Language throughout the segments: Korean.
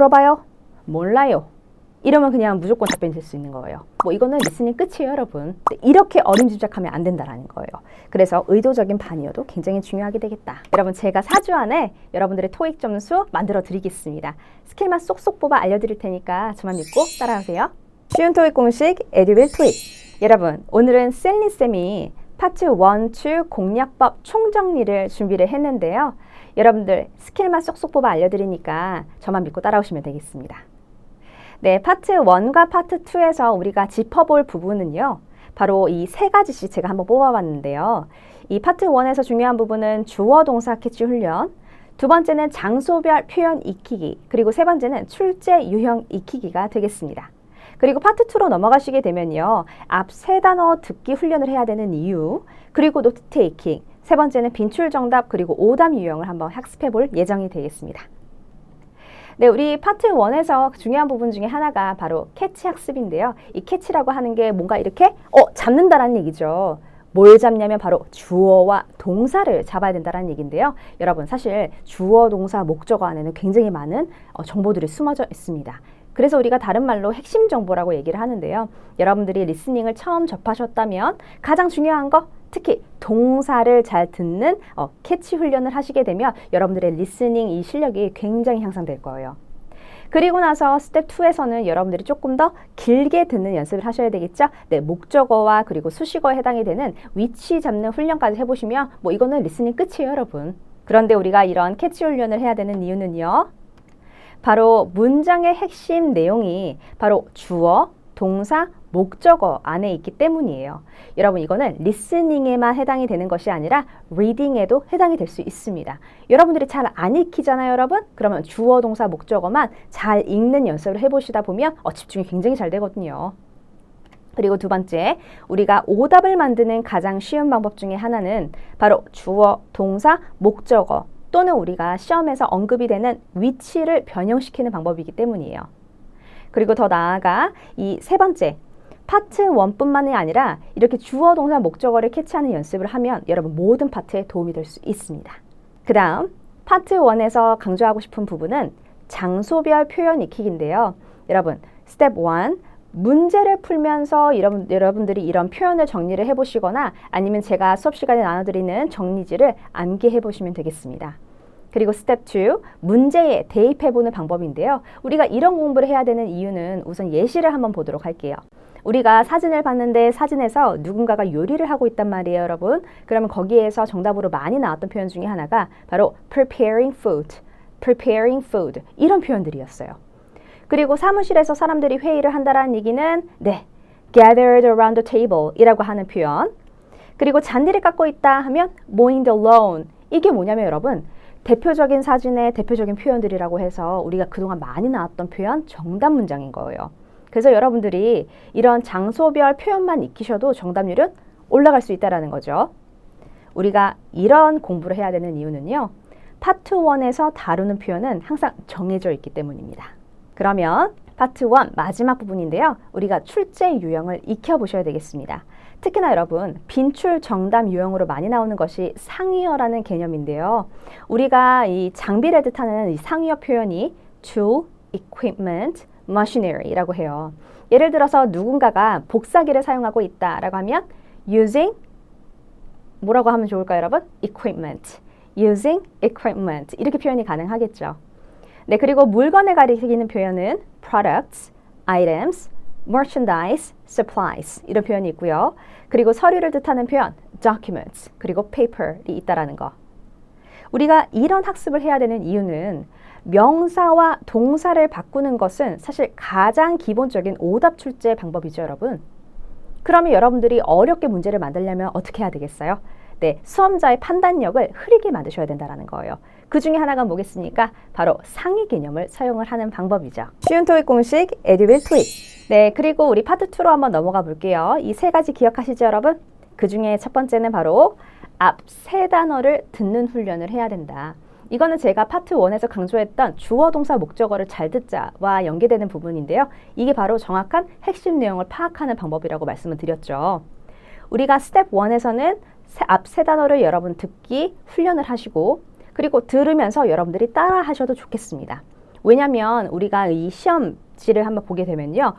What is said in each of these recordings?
물어봐요. 몰라요. 이러면 그냥 무조건 답변이 될 수 있는 거예요. 뭐 이거는 리스닝 끝이에요, 여러분. 이렇게 어림짐작하면 안 된다라는 거예요. 그래서 의도적인 반이어도 굉장히 중요하게 되겠다. 여러분, 제가 4주 안에 여러분들의 토익 점수 만들어 드리겠습니다. 스킬만 쏙쏙 뽑아 알려드릴 테니까 저만 믿고 따라하세요. 쉬운 토익 공식 에듀윌 토익. 여러분, 오늘은 셀리쌤이 파트 1, 2 공략법 총정리를 준비를 했는데요. 여러분들 스킬만 쏙쏙 뽑아 알려드리니까 저만 믿고 따라오시면 되겠습니다. 네, 파트 1과 파트 2에서 우리가 짚어볼 부분은요. 바로 이 세 가지씩 제가 한번 뽑아봤는데요. 이 파트 1에서 중요한 부분은 주어 동사 캐치 훈련, 두 번째는 장소별 표현 익히기, 그리고 세 번째는 출제 유형 익히기가 되겠습니다. 그리고 파트 2로 넘어가시게 되면요. 앞 세 단어 듣기 훈련을 해야 되는 이유, 그리고 노트 테이킹, 세 번째는 빈출 정답, 그리고 오답 유형을 한번 학습해 볼 예정이 되겠습니다. 네, 우리 파트 1에서 중요한 부분 중에 하나가 바로 캐치 학습인데요. 이 캐치라고 하는 게 뭔가 이렇게 잡는다라는 얘기죠. 뭘 잡냐면 바로 주어와 동사를 잡아야 된다는 얘기인데요. 여러분, 사실 주어, 동사, 목적어 안에는 굉장히 많은 정보들이 숨어져 있습니다. 그래서 우리가 다른 말로 핵심 정보라고 얘기를 하는데요. 여러분들이 리스닝을 처음 접하셨다면 가장 중요한 거, 특히 동사를 잘 듣는 캐치 훈련을 하시게 되면 여러분들의 리스닝 이 실력이 굉장히 향상될 거예요. 그리고 나서 스텝 2에서는 여러분들이 조금 더 길게 듣는 연습을 하셔야 되겠죠. 네, 목적어와 그리고 수식어에 해당이 되는 위치 잡는 훈련까지 해보시면 뭐 이거는 리스닝 끝이에요, 여러분. 그런데 우리가 이런 캐치 훈련을 해야 되는 이유는요. 바로 문장의 핵심 내용이 바로 주어, 동사, 목적어 안에 있기 때문이에요. 여러분, 이거는 리스닝에만 해당이 되는 것이 아니라 리딩에도 해당이 될 수 있습니다. 여러분들이 잘 안 익히잖아요, 여러분? 그러면 주어, 동사, 목적어만 잘 읽는 연습을 해보시다 보면 집중이 굉장히 잘 되거든요. 그리고 두 번째, 우리가 오답을 만드는 가장 쉬운 방법 중에 하나는 바로 주어, 동사, 목적어 또는 우리가 시험에서 언급이 되는 위치를 변형시키는 방법이기 때문이에요. 그리고 더 나아가 이 세 번째, 파트 1뿐만이 아니라 이렇게 주어, 동사, 목적어를 캐치하는 연습을 하면 여러분 모든 파트에 도움이 될 수 있습니다. 그 다음 파트 1에서 강조하고 싶은 부분은 장소별 표현 익히기인데요. 여러분, 스텝 1, 문제를 풀면서 여러분들이 이런 표현을 정리를 해보시거나 아니면 제가 수업 시간에 나눠드리는 정리지를 암기해 보시면 되겠습니다. 그리고 스텝 2, 문제에 대입해보는 방법인데요. 우리가 이런 공부를 해야 되는 이유는 우선 예시를 한번 보도록 할게요. 우리가 사진을 봤는데 사진에서 누군가가 요리를 하고 있단 말이에요, 여러분. 그러면 거기에서 정답으로 많이 나왔던 표현 중에 하나가 바로 preparing food 이런 표현들이었어요. 그리고 사무실에서 사람들이 회의를 한다라는 얘기는 네, gathered around the table 이라고 하는 표현. 그리고 잔디를 깎고 있다 하면 mowing the lawn. 이게 뭐냐면 여러분, 대표적인 사진의 대표적인 표현들이라고 해서 우리가 그동안 많이 나왔던 표현 정답 문장인 거예요. 그래서 여러분들이 이런 장소별 표현만 익히셔도 정답률은 올라갈 수 있다는 거죠. 우리가 이런 공부를 해야 되는 이유는요. 파트 1에서 다루는 표현은 항상 정해져 있기 때문입니다. 그러면 파트 1 마지막 부분인데요. 우리가 출제 유형을 익혀보셔야 되겠습니다. 특히나 여러분, 빈출 정답 유형으로 많이 나오는 것이 상위어라는 개념인데요. 우리가 이 장비를 뜻하는 이 상위어 표현이 tool, equipment, machinery라고 해요. 예를 들어서 누군가가 복사기를 사용하고 있다라고 하면 using 뭐라고 하면 좋을까요, 여러분? equipment, using equipment 이렇게 표현이 가능하겠죠. 네, 그리고 물건을 가리키는 표현은 products, items, merchandise, supplies 이런 표현이 있고요. 그리고 서류를 뜻하는 표현 documents 그리고 paper이 있다라는 거. 우리가 이런 학습을 해야 되는 이유는 명사와 동사를 바꾸는 것은 사실 가장 기본적인 오답 출제 방법이죠, 여러분. 그러면 여러분들이 어렵게 문제를 만들려면 어떻게 해야 되겠어요? 네, 수험자의 판단력을 흐리게 만드셔야 된다는 거예요. 그 중에 하나가 뭐겠습니까? 바로 상위 개념을 사용을 하는 방법이죠. 쉬운 토익 공식 에듀윌 토익. 네, 그리고 우리 파트 2로 한번 넘어가 볼게요. 이 세 가지 기억하시죠, 여러분? 그 중에 첫 번째는 바로 앞 세 단어를 듣는 훈련을 해야 된다. 이거는 제가 파트 1에서 강조했던 주어, 동사, 목적어를 잘 듣자와 연계되는 부분인데요. 이게 바로 정확한 핵심 내용을 파악하는 방법이라고 말씀을 드렸죠. 우리가 스텝 1에서는 앞 세 단어를 여러분 듣기 훈련을 하시고 그리고 들으면서 여러분들이 따라 하셔도 좋겠습니다. 왜냐하면 우리가 이 시험지를 한번 보게 되면요.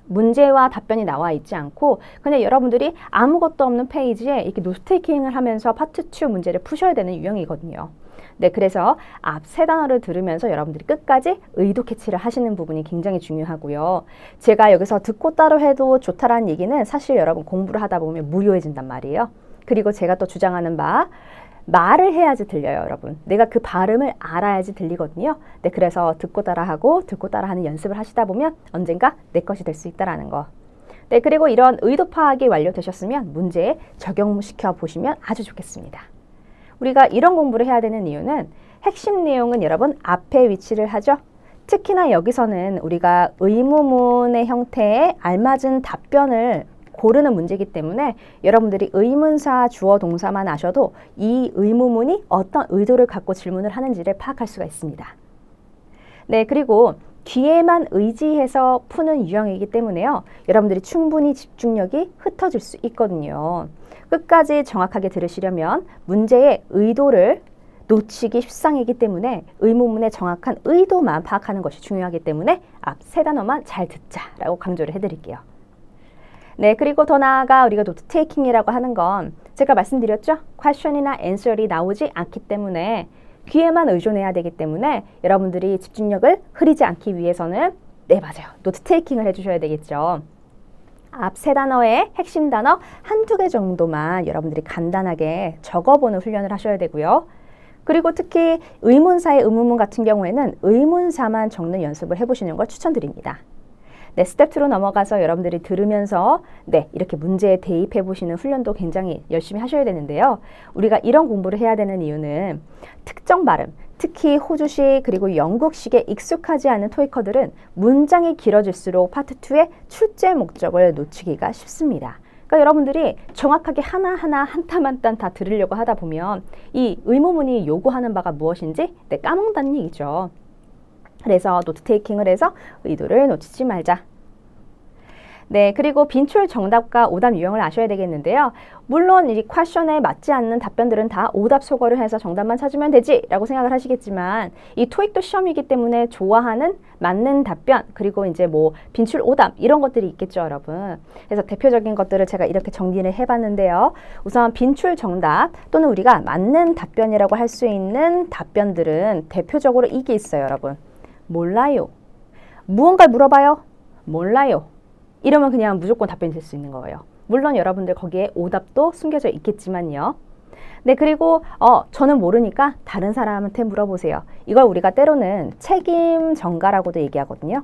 문제와 답변이 나와 있지 않고 그냥 여러분들이 아무것도 없는 페이지에 이렇게 노트테이킹을 하면서 파트 2 문제를 푸셔야 되는 유형이거든요. 네, 그래서 앞 세 단어를 들으면서 여러분들이 끝까지 의도 캐치를 하시는 부분이 굉장히 중요하고요. 제가 여기서 듣고 따로 해도 좋다라는 얘기는 사실 여러분 공부를 하다 보면 무료해진단 말이에요. 그리고 제가 또 주장하는 바 말을 해야지 들려요, 여러분. 내가 그 발음을 알아야지 들리거든요. 네, 그래서 듣고 따라하고 듣고 따라하는 연습을 하시다 보면 언젠가 내 것이 될 수 있다라는 거. 네, 그리고 이런 의도 파악이 완료되셨으면 문제에 적용시켜 보시면 아주 좋겠습니다. 우리가 이런 공부를 해야 되는 이유는 핵심 내용은 여러분 앞에 위치를 하죠. 특히나 여기서는 우리가 의무문의 형태에 알맞은 답변을 고르는 문제이기 때문에 여러분들이 의문사 주어 동사만 아셔도 이 의무문이 어떤 의도를 갖고 질문을 하는지를 파악할 수가 있습니다. 네, 그리고 뒤에만 의지해서 푸는 유형이기 때문에요. 여러분들이 충분히 집중력이 흩어질 수 있거든요. 끝까지 정확하게 들으시려면 문제의 의도를 놓치기 십상이기 때문에 의무문의 정확한 의도만 파악하는 것이 중요하기 때문에 앞 세 단어만 잘 듣자라고 강조를 해드릴게요. 네, 그리고 더 나아가 우리가 노트 테이킹이라고 하는 건 제가 말씀드렸죠? question이나 answer이 나오지 않기 때문에 귀에만 의존해야 되기 때문에 여러분들이 집중력을 흐리지 않기 위해서는 네, 맞아요. 노트 테이킹을 해주셔야 되겠죠. 앞 세 단어의 핵심 단어 한두 개 정도만 여러분들이 간단하게 적어보는 훈련을 하셔야 되고요. 그리고 특히 의문사의 의문문 같은 경우에는 의문사만 적는 연습을 해보시는 걸 추천드립니다. 네, 스텝 2로 넘어가서 여러분들이 들으면서 네, 이렇게 문제에 대입해 보시는 훈련도 굉장히 열심히 하셔야 되는데요. 우리가 이런 공부를 해야 되는 이유는 특정 발음, 특히 호주식 그리고 영국식에 익숙하지 않은 토익커들은 문장이 길어질수록 파트 2의 출제 목적을 놓치기가 쉽습니다. 그러니까 여러분들이 정확하게 하나하나 한 땀 한 땀 다 들으려고 하다 보면 이 의무문이 요구하는 바가 무엇인지 네, 까먹는다는 얘기죠. 그래서 노트 테이킹을 해서 의도를 놓치지 말자. 네, 그리고 빈출 정답과 오답 유형을 아셔야 되겠는데요. 물론 이 퀘션에 맞지 않는 답변들은 다 오답 소거를 해서 정답만 찾으면 되지 라고 생각을 하시겠지만 이 토익도 시험이기 때문에 좋아하는 맞는 답변 그리고 이제 뭐 빈출 오답 이런 것들이 있겠죠, 여러분. 그래서 대표적인 것들을 제가 이렇게 정리를 해봤는데요. 우선 빈출 정답 또는 우리가 맞는 답변이라고 할 수 있는 답변들은 대표적으로 이게 있어요, 여러분. 몰라요. 무언가를 물어봐요. 몰라요. 이러면 그냥 무조건 답변이 될 수 있는 거예요. 물론 여러분들 거기에 오답도 숨겨져 있겠지만요. 네, 그리고 저는 모르니까 다른 사람한테 물어보세요. 이걸 우리가 때로는 책임 전가라고도 얘기하거든요.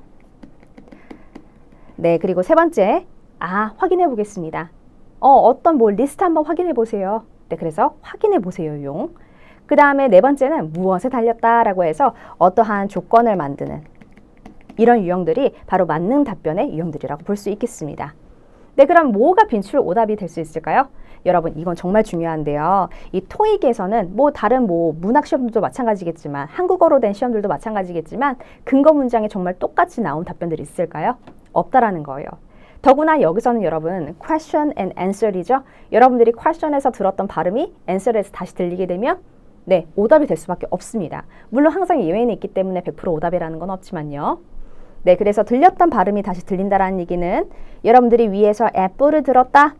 네, 그리고 세 번째, 확인해 보겠습니다. 어떤 리스트 한번 확인해 보세요. 네, 그래서 확인해 보세요 용. 그 다음에 네 번째는 무엇에 달렸다라고 해서 어떠한 조건을 만드는 이런 유형들이 바로 맞는 답변의 유형들이라고 볼 수 있겠습니다. 네, 그럼 뭐가 빈출 오답이 될 수 있을까요? 여러분, 이건 정말 중요한데요. 이 토익에서는 다른 문학 시험들도 마찬가지겠지만 한국어로 된 시험들도 마찬가지겠지만 근거 문장에 정말 똑같이 나온 답변들이 있을까요? 없다라는 거예요. 더구나 여기서는 여러분 question and answer이죠. 여러분들이 question에서 들었던 발음이 answer에서 다시 들리게 되면 네, 오답이 될 수밖에 없습니다. 물론 항상 예외는 있기 때문에 100% 오답이라는 건 없지만요. 네, 그래서 들렸던 발음이 다시 들린다라는 얘기는 여러분들이 위에서 애플을 들었다.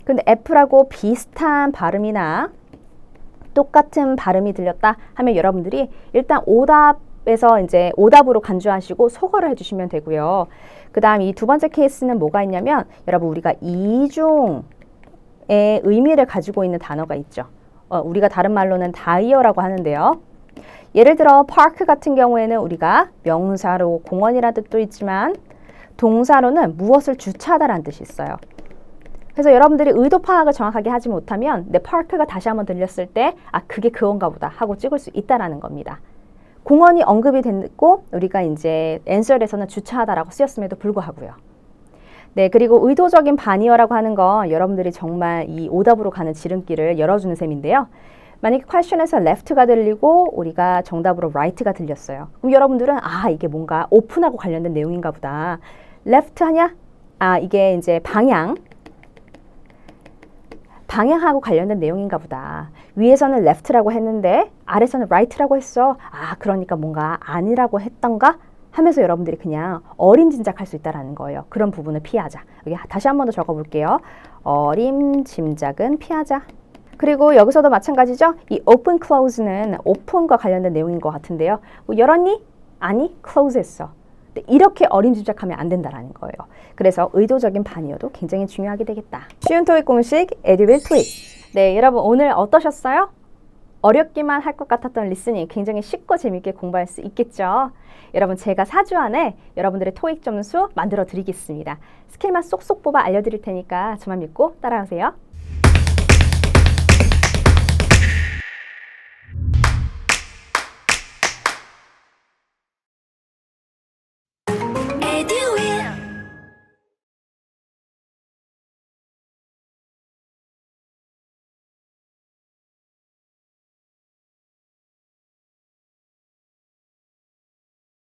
근데 애플하고 비슷한 발음이나 똑같은 발음이 들렸다 하면 여러분들이 일단 오답에서 이제 오답으로 간주하시고 소거를 해주시면 되고요. 그 다음 이 두 번째 케이스는 뭐가 있냐면 여러분 우리가 이중의 의미를 가지고 있는 단어가 있죠. 우리가 다른 말로는 다이어라고 하는데요. 예를 들어 park 같은 경우에는 우리가 명사로 공원이라는 뜻도 있지만 동사로는 무엇을 주차하다라는 뜻이 있어요. 그래서 여러분들이 의도 파악을 정확하게 하지 못하면 내 park가 다시 한번 들렸을 때 그게 그건가 보다 하고 찍을 수 있다라는 겁니다. 공원이 언급이 됐고 우리가 이제 answer에서는 주차하다라고 쓰였음에도 불구하고요. 네, 그리고 의도적인 반이어라고 하는 건 여러분들이 정말 이 오답으로 가는 지름길을 열어주는 셈인데요. 만약에 question에서 left가 들리고 우리가 정답으로 right가 들렸어요. 그럼 여러분들은 이게 뭔가 오픈하고 관련된 내용인가 보다. left 하냐? 이게 이제 방향하고 관련된 내용인가 보다. 위에서는 left라고 했는데 아래서는 right라고 했어. 아, 그러니까 뭔가 아니라고 했던가? 하면서 여러분들이 그냥 어림짐작할 수 있다는 거예요. 그런 부분을 피하자. 여기 다시 한 번 더 적어볼게요. 어림짐작은 피하자. 그리고 여기서도 마찬가지죠. 이 open, close는 open과 관련된 내용인 것 같은데요. 뭐 열었니? 아니, close 했어. 이렇게 어림짐작하면 안 된다는 거예요. 그래서 의도적인 반의어도 굉장히 중요하게 되겠다. 쉬운 토익 공식 에듀윌 토익. 네, 여러분 오늘 어떠셨어요? 어렵기만 할 것 같았던 리스닝 굉장히 쉽고 재밌게 공부할 수 있겠죠? 여러분 제가 4주 안에 여러분들의 토익 점수 만들어 드리겠습니다. 스킬만 쏙쏙 뽑아 알려드릴 테니까 저만 믿고 따라하세요.